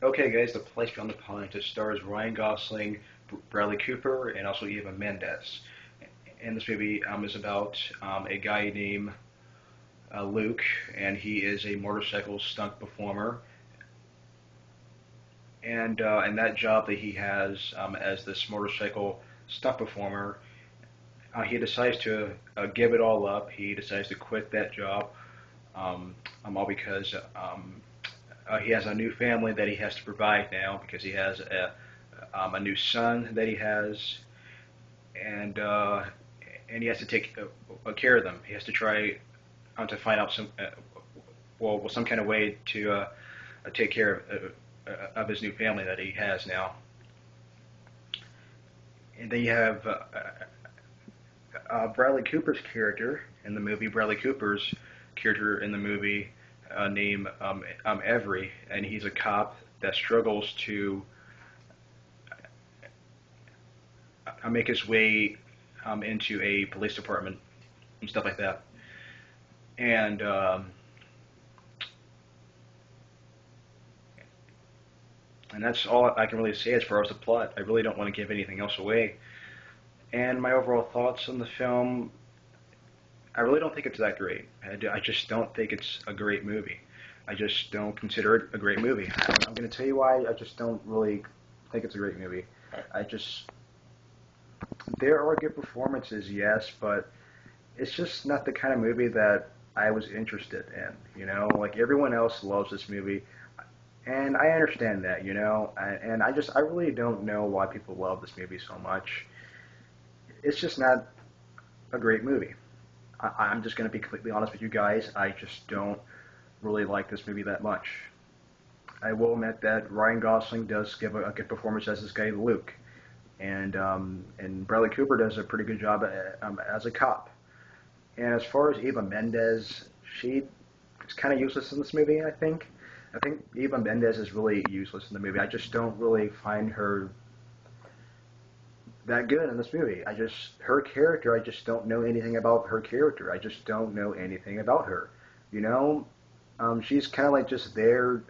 Okay, guys, The Place Beyond the Pines. It stars Ryan Gosling, Bradley Cooper, and also Eva Mendes. And this movie is about a guy named Luke, and he is a motorcycle stunt performer. And that job that he has as this motorcycle stunt performer, he decides to give it all up. He decides to quit that job, all because he has a new family that he has to provide now because he has a new son that he has, and uh, and he has to take care of them. He has to try to find out some kind of way to take care of his new family that he has now. And then you have Bradley Cooper's character in the movie. Bradley Cooper's character in the movie named Every, and he's a cop that struggles to make his way into a police department and stuff like that. And and that's all I can really say as far as the plot. I really don't want to give anything else away. And my overall thoughts on the film, I really don't think it's that great. I just don't think it's a great movie. I just don't consider it a great movie. I'm going to tell you why I just don't really think it's a great movie. I just, there are good performances, yes, but it's just not the kind of movie that I was interested in. Like everyone else loves this movie, and I understand that. And I really don't know why people love this movie so much. It's just not a great movie. I'm just going to be completely honest with you guys. I just don't really like this movie that much. I will admit that Ryan Gosling does give a good performance as this guy Luke, and Bradley Cooper does a pretty good job as a cop. And as far as Eva Mendes, she is kind of useless in this movie. I think Eva Mendes is really useless in the movie. I just don't really find her that good in this movie. Her character, I just don't know anything about her character. I just don't know anything about her. You know, she's kind of like just there,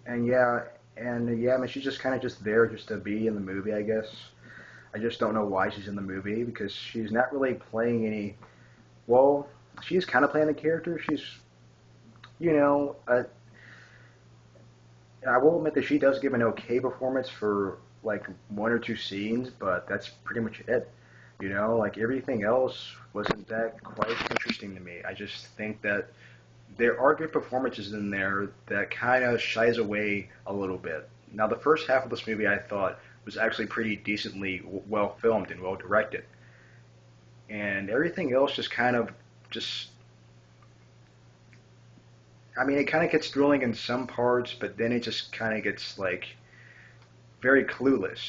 and yeah, I mean, she's just kind of just there just to be in the movie, I guess. I just don't know why she's in the movie because she's not really playing any. Well, she's kind of playing a character. She's, you know, uh, I will admit that she does give an okay performance for like one or two scenes, but that's pretty much it. Like everything else wasn't that quite interesting to me. I just think that there are good performances in there that kind of shies away a little bit. Now, the first half of this movie I thought was actually pretty decently well filmed and well directed, and everything else just kind of just. I mean, it kind of gets thrilling in some parts, but then it just kind of gets like very clueless.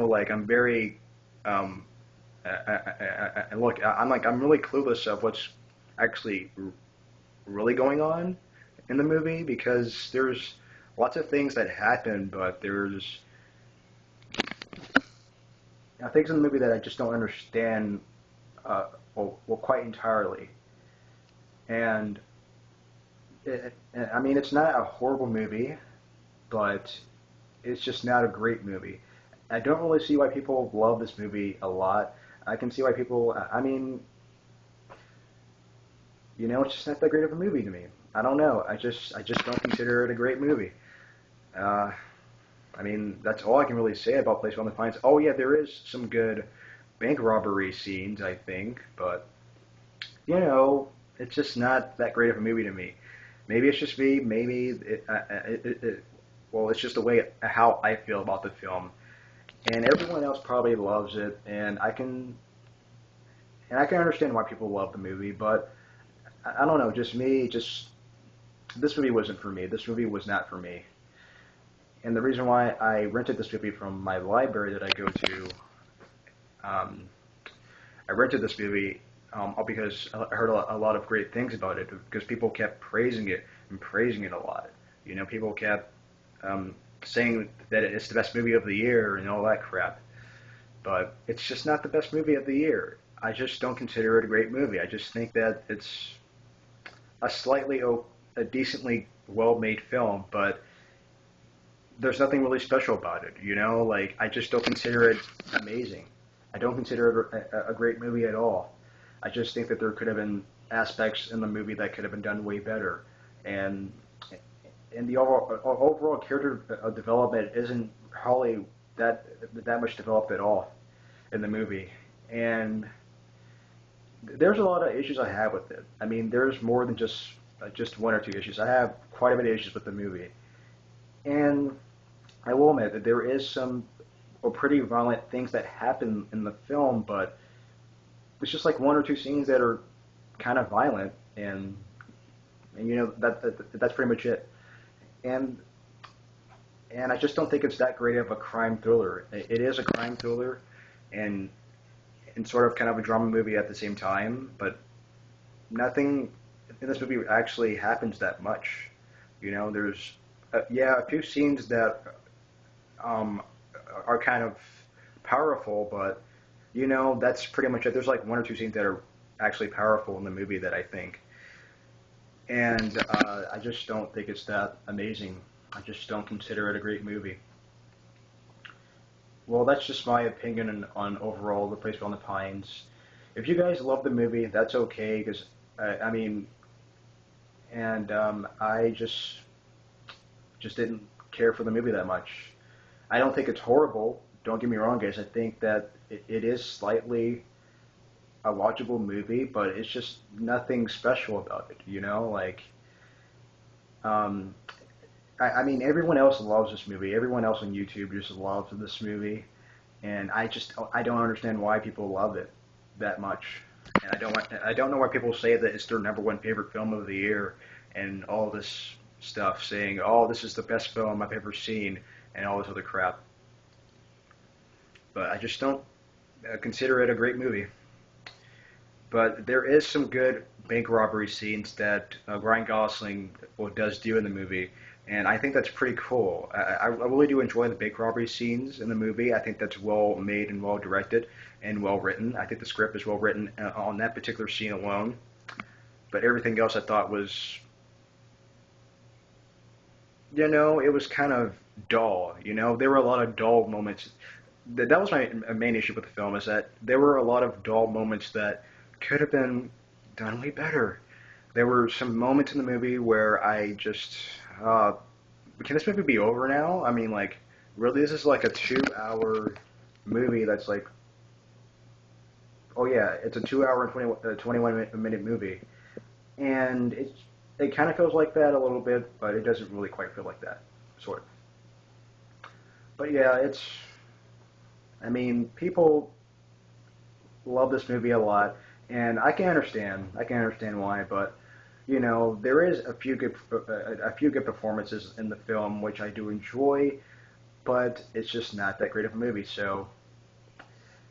Like I'm very look, I'm really clueless of what's actually really going on in the movie because there's lots of things that happen, but there's things in the movie that I just don't understand well quite entirely. And I mean, it's not a horrible movie, but it's just not a great movie. I don't really see why people love this movie a lot. I can see why people. I mean, it's just not that great of a movie to me. I don't know. I just don't consider it a great movie. Uh, I mean, that's all I can really say about Place Beyond the Pines. Oh yeah, there is some good bank robbery scenes, I think, but you know, it's just not that great of a movie to me. Maybe it's just me. Maybe well, it's just the way how I feel about the film, and everyone else probably loves it, and I can understand why people love the movie, but I don't know, just me, just this movie wasn't for me. This movie was not for me, and the reason why I rented this movie from my library that I go to, um, I rented this movie all because I heard a lot of great things about it because people kept praising it and praising it a lot. People kept um, saying that it's the best movie of the year and all that crap. But it's just not the best movie of the year. I just don't consider it a great movie. I just think that a a decently well-made film, but there's nothing really special about it. You know, like I just don't consider it amazing. I don't consider it a great movie at all. I just think that there could have been aspects in the movie that could have been done way better, and the overall character development isn't probably that much developed at all in the movie, and there's a lot of issues I have with it. I mean, there's more than just one or two issues. I have quite a bit of issues with the movie, and I will admit that there is some pretty violent things that happen in the film, but it's just like one or two scenes that are kind of violent, and you know that's pretty much it. And I just don't think it's that great of a crime thriller. It is a crime thriller, and sort of kind of a drama movie at the same time, but nothing in this movie actually happens that much. You know, there's yeah, a few scenes that um, are kind of powerful, but you know that's pretty much it. There's like one or two scenes that are actually powerful in the movie that I think, and I just don't think it's that amazing. I just don't consider it a great movie. Well, that's just my opinion on overall The Place Beyond the Pines. If you guys love the movie, that's okay, because I mean, and I just didn't care for the movie that much. I don't think it's horrible. Don't get me wrong, guys. I think that it is slightly a watchable movie, but it's just nothing special about it. You know, like um, I mean, everyone else loves this movie. Everyone else on YouTube just loves this movie, and I don't understand why people love it that much. And I don't know why people say that it's their number one favorite film of the year, and all this stuff, saying, "Oh, this is the best film I've ever seen," and all this other crap. But I just don't consider it a great movie. But there is some good bank robbery scenes that Ryan Gosling does do in the movie, and I think that's pretty cool. I really do enjoy the bank robbery scenes in the movie. I think that's well made and well directed and well written. I think the script is well written on that particular scene alone. But everything else I thought was, you know, it was kind of dull. You know, there were a lot of dull moments. That was my main issue with the film, is that there were a lot of dull moments that could have been done way better. There were some moments in the movie where I just, can this movie be over now? I mean, like, really, this is like a 2 hour movie that's like, oh yeah, it's a 2 hour and 21 minute movie. And it kind of feels like that a little bit, but it doesn't really quite feel like that, sort of. But yeah, I mean, people love this movie a lot, and I can understand. I can understand why, but you know, there is a few good performances in the film which I do enjoy, but it's just not that great of a movie. So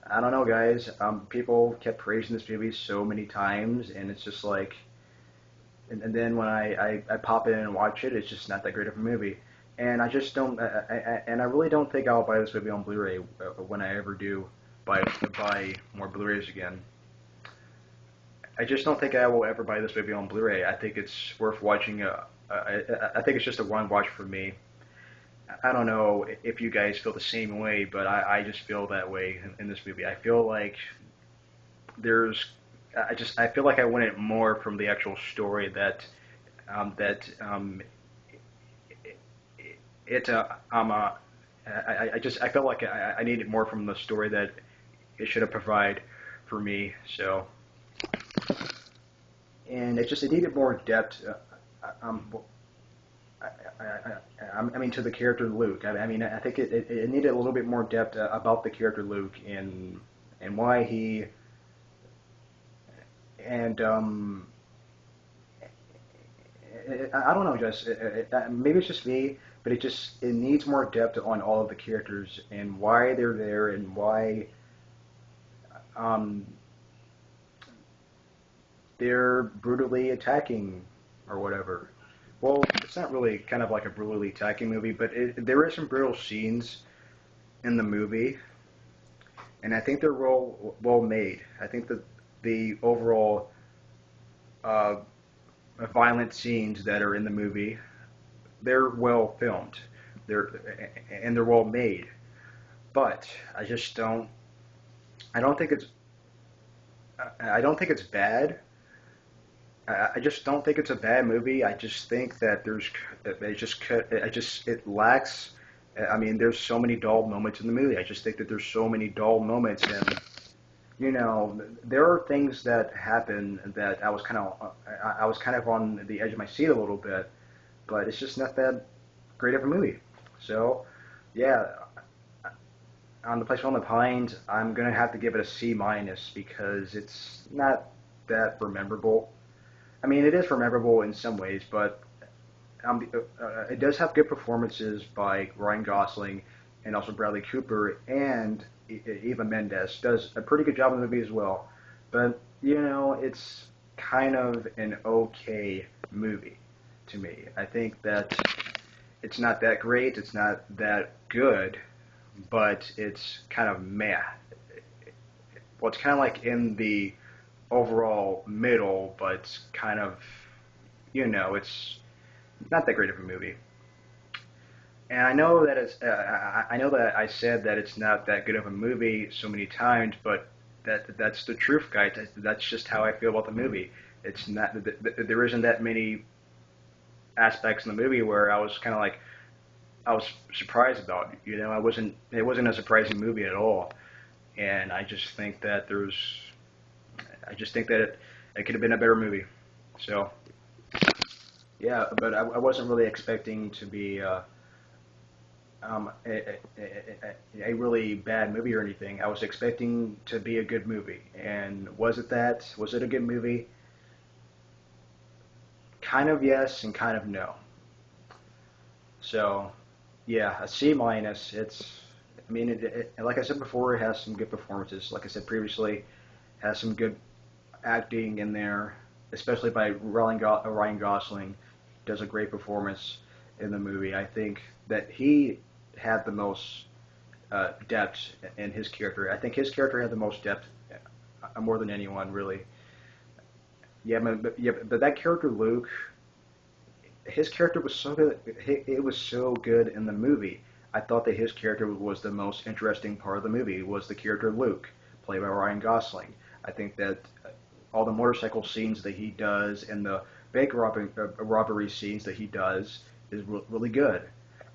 I don't know, guys. People kept praising this movie so many times, and it's just like, and then when I pop in and watch it, it's just not that great of a movie. And I just don't, and I really don't think I'll buy this movie on Blu-ray when I ever do buy more Blu-rays again. I just don't think I will ever buy this movie on Blu-ray. I think it's worth watching. I think it's just a one watch for me. I don't know if you guys feel the same way, but I just feel that way in this movie. I feel like there's, I feel like I wanted more from the actual story that it I felt like I needed more from the story that it should have provided for me. So, and it needed more depth. Um, I mean, to the character Luke. I mean, I think it needed a little bit more depth about the character Luke and why he and I don't know, just maybe it's just me, but it needs more depth on all of the characters and why they're there and why um, they're brutally attacking or whatever. Well, it's not really kind of like a brutally attacking movie, but there are some brutal scenes in the movie, and I think they're well made. I think that the overall uh, violent scenes that are in the movie, they're well filmed. They're and they're well made. But I just don't. I don't think it's. I don't think it's bad. I just don't think it's a bad movie. I just think that it lacks. I mean, there's so many dull moments in the movie. I just think that there's so many dull moments, and there are things that happen that I was kind of on the edge of my seat a little bit, but it's just not that great of a movie. So, yeah, on the Place Beyond the Pines, I'm gonna have to give it a C minus because it's not that memorable. I mean, it is memorable in some ways, but it does have good performances by Ryan Gosling and also Bradley Cooper, and Eva Mendes does a pretty good job in the movie as well. But it's kind of an okay movie to me. I think that it's not that great, it's not that good, but it's kind of meh. Well, it's kind of like in the overall middle, but it's kind of, it's not that great of a movie. And I know that I said that it's not that good of a movie so many times, but that's the truth, guys. That's just how I feel about the movie. It's not there isn't that many aspects in the movie where I was kind of like I was surprised about. I wasn't. It wasn't a surprising movie at all. And I just think that it could have been a better movie. So yeah, but I wasn't really expecting to be a really bad movie or anything. I was expecting to be a good movie, and was it that? Was it a good movie? Kind of yes, and kind of no. So yeah, a C minus. I mean, like I said before, it has some good performances. Like I said previously, has some good acting in there, especially by Ryan Gosling. Does a great performance in the movie. I think that he had the most depth in his character. I think his character had the most depth, more than anyone really. But that character Luke, his character was so good. It was so good in the movie. I thought that his character was the most interesting part of the movie. Was the character Luke, played by Ryan Gosling. I think that all the motorcycle scenes that he does and the bank robbery scenes that he does is really good.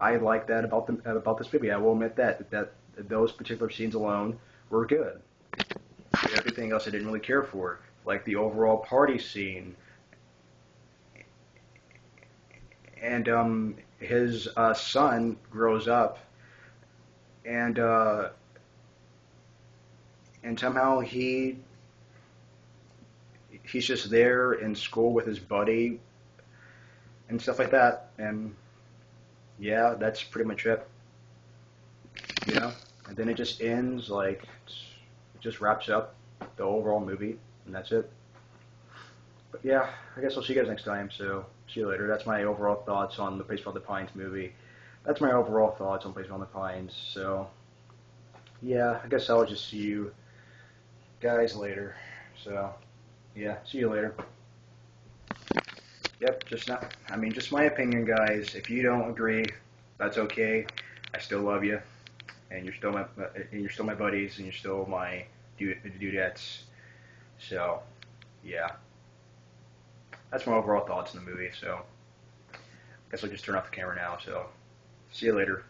I like that about this movie. I will admit that those particular scenes alone were good. Everything else I didn't really care for, like the overall party scene and his son grows up and somehow he's just there in school with his buddy and stuff like that. And yeah, that's pretty much it. And then it just ends like it just wraps up the overall movie, and that's it. But yeah, I guess I'll see you guys next time. So see you later. That's my overall thoughts on the Place Beyond the Pines movie. That's my overall thoughts on Place Beyond the Pines. So yeah, I guess I'll just see you guys later. So yeah, see you later. Yep, just my opinion, guys. If you don't agree, that's okay. I still love you, and you're still my buddies, and you're still my dudettes. So, yeah, that's my overall thoughts in the movie. So, I guess I'll just turn off the camera now. So, see you later.